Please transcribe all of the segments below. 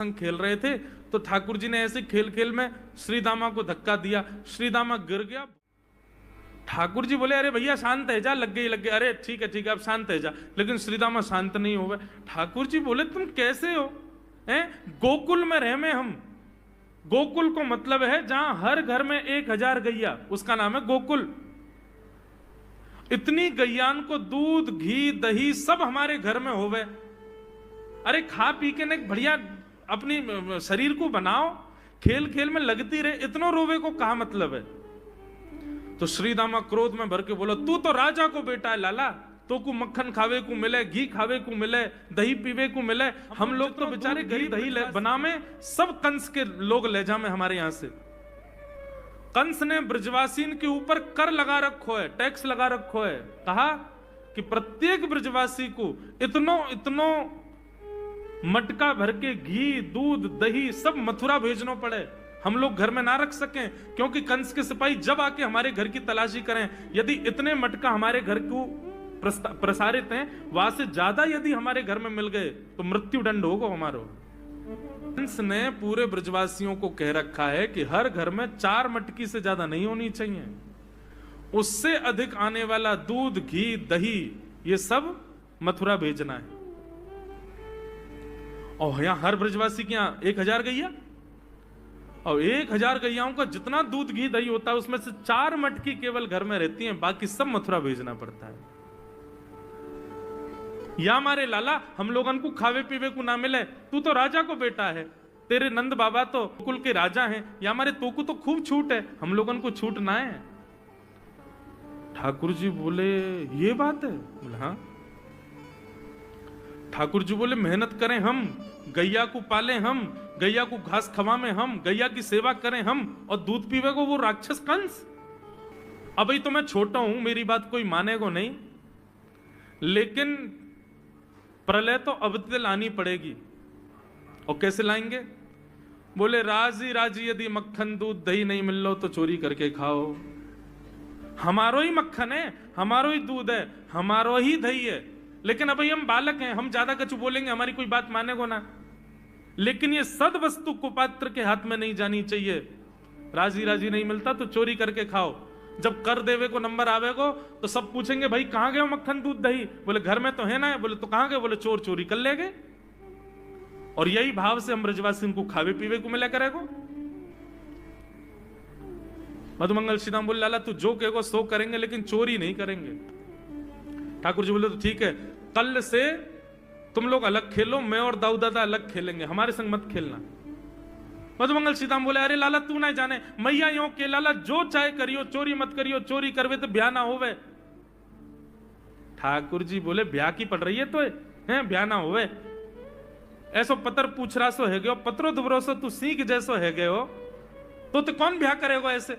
संग खेल रहे थे तो ठाकुर जी ने ऐसे खेल खेल में श्रीदामा को धक्का दिया, श्रीदामा गिर गया। ठाकुर जी बोले अरे भैया शांत है जा, लग गई, अरे ठीक है अब शांत है जा, लेकिन श्रीदामा शांत नहीं हुए। ठाकुर जी बोले तुम कैसे हो, हैं? गोकुल में रह में हम, गोकुल को मतलब है जहां हर घर में 1000 गैया, उसका नाम है गोकुल। इतनी गैयान को दूध घी दही सब हमारे घर में होवे, अरे खा पी के ने बढ़िया अपनी शरीर को बनाओ, खेल खेल में लगती रहे, इतना रोवे को कहा मतलब है। तो श्रीदामा क्रोध में भर के बोला तू तो राजा को बेटा है लाला, तो को मक्खन खावे को मिले, घी खावे को मिले, दही पीवे को मिले, हम लोग तो बेचारे घी दही बना में सब कंस के लोग ले जा में हमारे यहां से। कंस ने ब्रजवासीन के ऊपर कर लगा रखो है, टैक्स लगा रखो है, कहा कि प्रत्येक ब्रजवासी को इतनो मटका भर के घी दूध दही सब मथुरा भेजना पड़े, हम लोग घर में ना रख सकें, क्योंकि कंस के सिपाही जब आके हमारे घर की तलाशी करें, यदि इतने मटका हमारे घर को प्रसारित हैं, वहां से ज्यादा यदि हमारे घर में मिल गए तो मृत्यु दंड होगा हमारा। कंस ने पूरे ब्रजवासियों को कह रखा है कि हर घर में 4 मटकी से ज्यादा नहीं होनी चाहिए, उससे अधिक आने वाला दूध घी दही ये सब मथुरा भेजना है। और यहां हर ब्रजवासी के यहां 1000 गैया, और 1000 गैयाओं का जितना दूध घी दही होता है उसमें से 4 मटकी केवल घर में रहती हैं, बाकी सब मथुरा भेजना पड़ता है। या हमारे लाला हम लोगन को खावे पीवे को ना मिले, तू तो राजा को बेटा है, तेरे नंद बाबा तो कुल के राजा हैं, या हमारे तो को तो खूब छूट है, हम लोगन को छूट ना है। ठाकुर जी बोले ये बात है, बोले हाँ। ठाकुर जी बोले मेहनत करें हम, गैया को पाले हम, गैया को घास खवाएं हम, गैया की सेवा करें हम, और दूध पीवे को वो राक्षस कंस। अभी तो मैं छोटा हूं, मेरी बात कोई मानेगा नहीं, लेकिन प्रलय तो अब लानी पड़ेगी। और कैसे लाएंगे? बोले राजी राजी यदि मक्खन दूध दही नहीं मिल लो तो चोरी करके खाओ, हमारो ही मक्खन है, हमारो ही दूध है, हमारो ही दही है, लेकिन अभी हम बालक हैं, हम ज्यादा कछु बोलेंगे हमारी कोई बात मानेगो ना। लेकिन ये सद वस्तु कुपात्र के हाथ में नहीं जानी चाहिए, राजी राजी नहीं मिलता तो चोरी करके खाओ। जब कर देवे को नंबर आवेगो तो सब पूछेंगे भाई कहां गए मक्खन दूध दही, बोले घर में तो है ना, बोले तो कहां गए, बोले चोर चोरी कर ले गए। और यही भाव से हम ब्रजवासी को खावे पीवे को मिला करेगो। मधुमंगल श्रीदाम बोले लाला तू जो कहेगो सो करेंगे, लेकिन चोरी नहीं करेंगे। ठाकुर जी बोले तो ठीक है, कल से तुम लोग अलग खेलो, मैं और दाऊ दादा अलग खेलेंगे, हमारे संग मत खेलना। मधुमंगल सीताम बोले अरे लाला तू ना जाने, मैया यो के लाला जो चाहे करियो, चोरी मत करियो, चोरी करवे तो ब्याह ना होवे। ठाकुर जी बोले ब्याह की पड़ रही है तो है ब्याह ना होवे, ऐसो पतर पूछ रहा सो है गयो, पत्रो दुबरो सो तू सीख जैसो है गयो, तो कौन ब्याह करेगा ऐसे?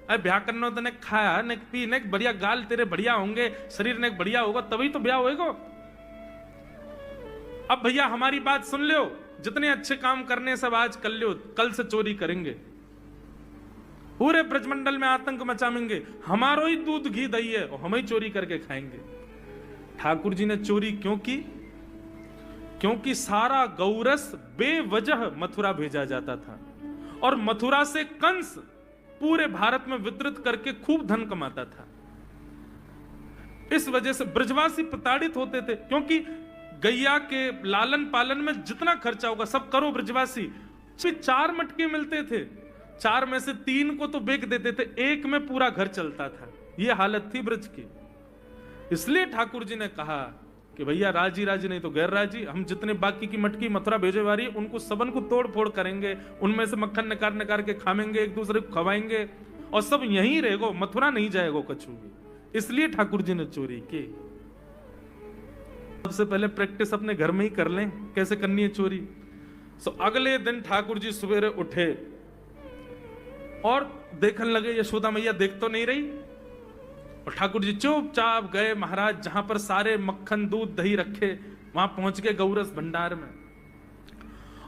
अरे ब्याह करना तो ने खाया ने पी ने बढ़िया गाल तेरे बढ़िया होंगे, शरीर ने बढ़िया होगा तभी तो ब्याह होएगा। अब भैया हमारी बात सुन लो, जितने अच्छे काम करने सब आज कर लो, कल से चोरी करेंगे, पूरे ब्रजमंडल में आतंक मचाएंगे, हमारो ही दूध घी दही है और हम ही चोरी करके खाएंगे। ठाकुर जी ने चोरी क्यों की? क्योंकि सारा गौरस बेवजह मथुरा भेजा जाता था, और मथुरा से कंस पूरे भारत में वितरित करके खूब धन कमाता था। इस वजह से ब्रजवासी प्रताड़ित होते थे, क्योंकि गैया के लालन पालन में जितना खर्चा होगा सब करो ब्रजवासी। 4 मटके मिलते थे, 4 में से 3 को तो बेच देते थे, 1 में पूरा घर चलता था। यह हालत थी ब्रज की। इसलिए ठाकुर जी ने कहा कि भैया राजी राजी नहीं तो गैर राजी, हम जितने बाकी की मटकी मथुरा भेजे वाली उनको सबन को तोड़ फोड़ करेंगे, उनमें से मक्खन निकाल निकाल के खाएंगे, एक दूसरे को खवाएंगे, और सब यहीं रहेगो, मथुरा नहीं जाएगो कछु भी। इसलिए ठाकुर जी ने चोरी की। सबसे पहले प्रैक्टिस अपने घर में ही कर लें कैसे करनी है चोरी। अगले दिन ठाकुर जी सवेरे उठे और देखने लगे यशोदा मैया देख तो नहीं रही, और ठाकुर जी चुपचाप गए महाराज जहां पर सारे मक्खन दूध दही रखे, वहां पहुंच गए गौरस भंडार में।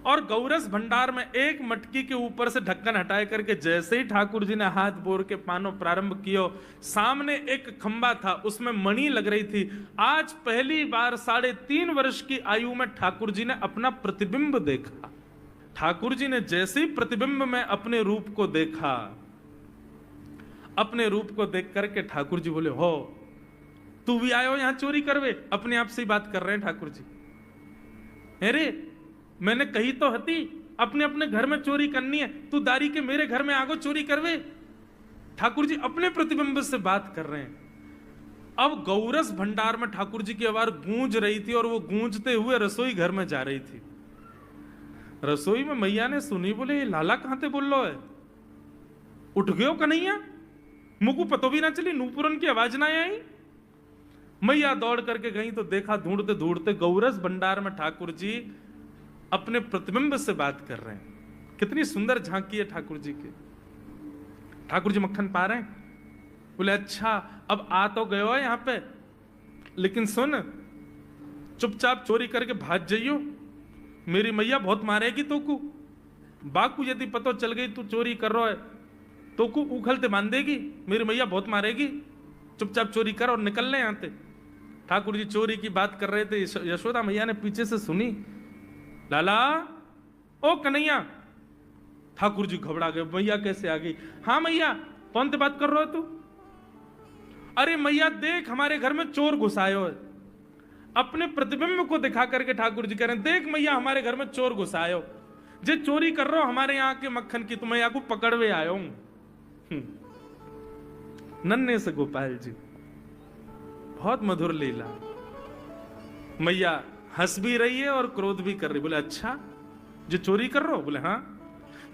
और गौरस भंडार में एक मटकी के ऊपर से ढक्कन हटाए करके जैसे ही ठाकुर जी ने हाथ बोर के पानो प्रारंभ किया, सामने एक खंबा था, उसमें मणि लग रही थी। आज पहली बार 3.5 वर्ष की आयु में ठाकुर जी ने अपना प्रतिबिंब देखा। ठाकुर जी ने जैसे ही प्रतिबिंब में अपने रूप को देखा, अपने रूप को देख करके ठाकुर जी बोले, हो तू भी आयो यहां चोरी करवे? अपने आप से ही बात कर रहे हैं ठाकुर जी। अरे मैंने कही तो हती अपने अपने घर में चोरी करनी है, तू दारी के मेरे घर में आगो चोरी करवे? ठाकुर जी अपने प्रतिबिंब से बात कर रहे हैं। अब गौरस भंडार में ठाकुर जी की आवाज गूंज रही थी और वो गूंजते हुए रसोई घर में जा रही थी। रसोई में मैया ने सुनी, बोले ये लाला कहां थे बोल लो है? उठ गयो कन्हैया? मुझको पतो भी ना चली, नूपुरन की आवाज ना आई। मैया दौड़ करके गई तो देखा ढूंढते ढूंढते गौरस भंडार में ठाकुर जी अपने प्रतिबिंब से बात कर रहे हैं। कितनी सुंदर झांकी है ठाकुर जी की। ठाकुर जी मक्खन पा रहे हैं। बोले अच्छा अब आ तो गयो है यहां पे, लेकिन सुन चुपचाप चोरी करके भाग जाइयो, मेरी मैया बहुत मारेगी तो को। बाकू यदि पतो चल गई तू चोरी कर रहा है तो को उखलते बांधेगी, मेरी मैया बहुत मारेगी। चुपचाप चोरी कर और निकल ले यहां से। ठाकुर जी चोरी की बात कर रहे थे, यशोदा मैया ने पीछे से सुनी, लाला ओ कन्हैया। ठाकुर जी घबरा गए, मैया कैसे आ गई? हाँ मैया, कौन से बात कर रहे हो तू? अरे मैया देख हमारे घर में चोर घुसायो है। अपने प्रतिबिंब को दिखा करके ठाकुर जी कह रहे हैं, देख मैया हमारे घर में चोर घुसायो, जे चोरी कर रहे हो हमारे यहाँ के मक्खन की, तो मैं यहाँ को पकड़वे आयो हूं। नन्हे से गोपाल जी, बहुत मधुर लीला। मैया हंस भी रही है और क्रोध भी कर रही। बोले अच्छा जो चोरी कर रहे हो? बोले हाँ।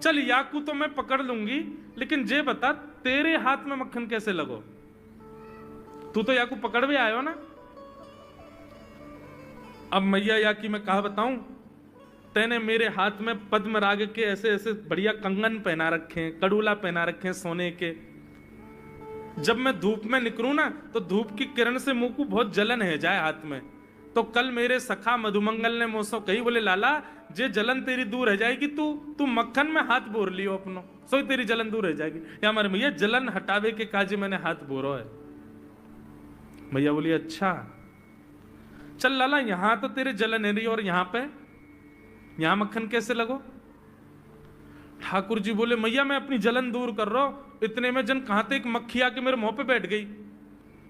चल याकू तो मैं पकड़ लूंगी, लेकिन जे बता तेरे हाथ में मक्खन कैसे लगो? तू तो याकू पकड़वे आयो ना। अब मैया याकी मैं कहा बताऊं, तेने मेरे हाथ में पद्म राग के ऐसे ऐसे बढ़िया कंगन पहना रखे हैं, कड़ूला पहना रखे हैं सोने के। जब मैं धूप में निकलूं ना तो धूप की किरण से मुंह को बहुत जलन है जाए हाथ में। तो कल मेरे सखा मधुमंगल ने मुझसे कही, बोले लाला जे जलन तेरी दूर रह जाएगी, तू मक्खन में हाथ बोर लियो अपनो, सो तेरी जलन दूर रह जाएगी। या हमारे मैया जलन हटावे के काजे मैंने हाथ बोरो है। मैया बोली अच्छा चल लाला, यहां तो तेरे जलन है रही और यहां मक्खन कैसे लगो? ठाकुर जी बोले मैया मैं अपनी जलन दूर कर रहा हूं। इतने में जन कहां थे एक मक्खी आके मेरे मुंह पे बैठ गई।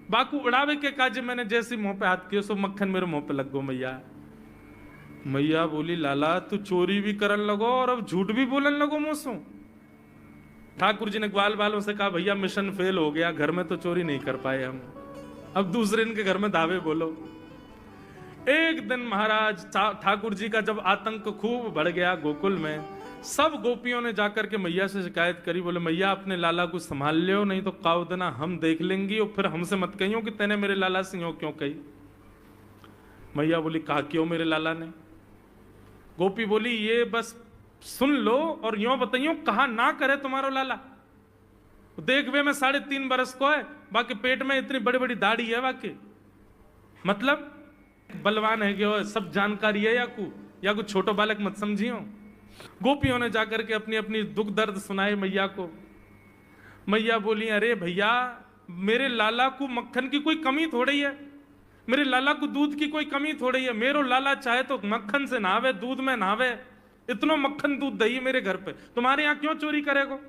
बाकू उड़ावे के काजे मैंने जैसे मुंह पे हाथ किया सो मक्खन मेरे मुंह पे लग गो। मैया बोली लाला तू चोरी भी करन लगो और अब झूठ भी बोलन लगो मुझसे। ठाकुर जी ने ग्वाल वालों से कहा भैया मिशन फेल हो गया, घर में तो चोरी नहीं कर पाए हम, अब दूसरे इनके घर में दावे बोलो। एक दिन महाराज ठाकुर जी का जब आतंक खूब बढ़ गया गोकुल में, सब गोपियों ने जाकर के मैया से शिकायत करी। बोले मैया अपने लाला को संभाल लियो, नहीं तो काउ देना हम देख लेंगी और फिर हमसे मत कहियो कि तेने मेरे लाला से यो क्यों कही। मैया बोली कहा क्यों मेरे लाला ने? गोपी बोली ये बस सुन लो और यो बताइयो कहा ना करे तुम्हारो लाला। देख वे मैं 3.5 बरस को है, बाकी पेट में इतनी बड़ी बड़ी दाढ़ी है, बाकी मतलब बलवान है कि सब जानकारी है या कुछ छोटो बालक मत समझियो। गोपियों ने जाकर के अपनी अपनी दुख दर्द सुनाए मैया को। मैया बोली अरे भैया मेरे लाला को मक्खन की कोई कमी थोड़ी है, मेरे लाला को दूध की कोई कमी थोड़ी है। मेरो लाला चाहे तो मक्खन से नहावे, दूध में नहावे, इतना मक्खन दूध दही मेरे घर पे, तुम्हारे यहाँ क्यों चोरी करेगो?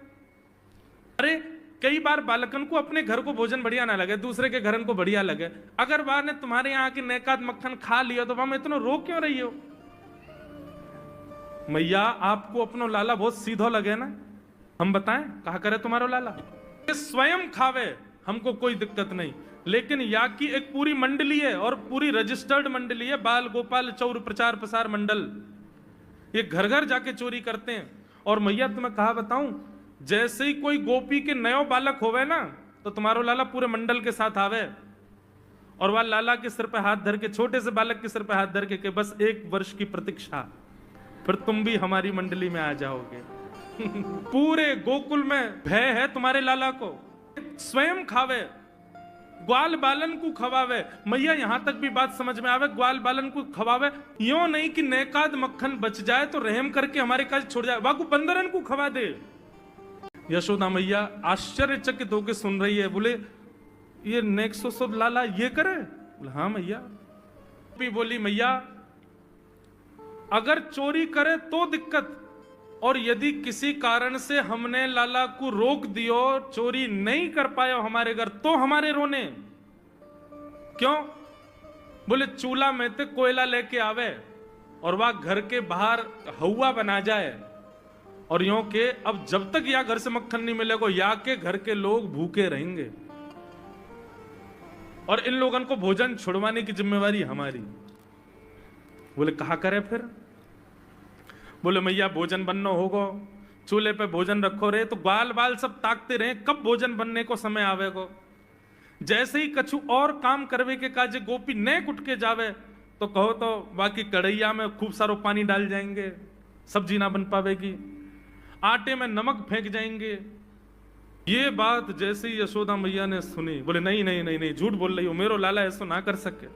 अरे कई बार बालकन को अपने घर को भोजन बढ़िया ना लगे, दूसरे के घर को बढ़िया लगे, अगर बार ने तुम्हारे यहाँ की नेकात मक्खन खा लिया तो वहां इतना रो क्यों रही हो? मैया आपको अपनो लाला बहुत सीधो लगे ना, हम बताएं कहा करे तुम्हारो लाला स्वयं खावे, हमको कोई दिक्कत नहीं, लेकिन या की एक पूरी मंडली है और पूरी रजिस्टर्ड मंडली है, बाल गोपाल चौर प्रचार प्रसार मंडल, ये घर घर जाके चोरी करते हैं। और मैया तुम्हें कहा बताऊं, जैसे ही कोई गोपी के नयो बालक होवे ना तो तुम्हारो लाला पूरे मंडल के साथ आवे और वह लाला के सिर पे हाथ धर के, छोटे से बालक के सिर पे हाथ धर के बस 1 वर्ष की प्रतीक्षा, फिर तुम भी हमारी मंडली में आ जाओगे। पूरे गोकुल में भय है तुम्हारे लाला को, स्वयं खावे, ग्वाल बालन को खवावे। मैया यहां तक भी बात समझ में आवे, ग्वाल बालन को खवावे, यो नहीं कि नेकाद मक्खन बच जाए तो रहम करके हमारे काज छोड़ जाए, वाकू बंदरन को खवा दे। यशोदा मैया आश्चर्यचकित होकर सुन रही है। बोले ये नेक्सो सब लाला ये करे? बोले हाँ मैया। बोली मैया अगर चोरी करे तो दिक्कत, और यदि किसी कारण से हमने लाला को रोक दियो, चोरी नहीं कर पायो हमारे घर, तो हमारे रोने क्यों? बोले चूल्हा में ते कोयला लेके आवे और वह घर के बाहर हवा बना जाए, और यों के अब जब तक या घर से मक्खन नहीं मिलेगा या के घर के लोग भूखे रहेंगे, और इन लोगों को भोजन छुड़वाने की जिम्मेवारी हमारी। बोले कहा करे फिर? बोले मैया भोजन बनना होगा, चूल्हे पे भोजन रखो रे, तो बाल बाल सब ताकते रहे कब भोजन बनने को समय आवेगो। जैसे ही कछु और काम करवे के काजे गोपी न उठ के जावे, तो कहो तो बाकी कढ़ैया में खूब सारो पानी डाल जाएंगे, सब्जी ना बन पावेगी, आटे में नमक फेंक जाएंगे। ये बात जैसे ही यशोदा मैया ने सुनी, बोले नहीं नहीं नहीं नहीं, झूठ बोल रही हो, मेरो लाला ऐसा ना कर सके।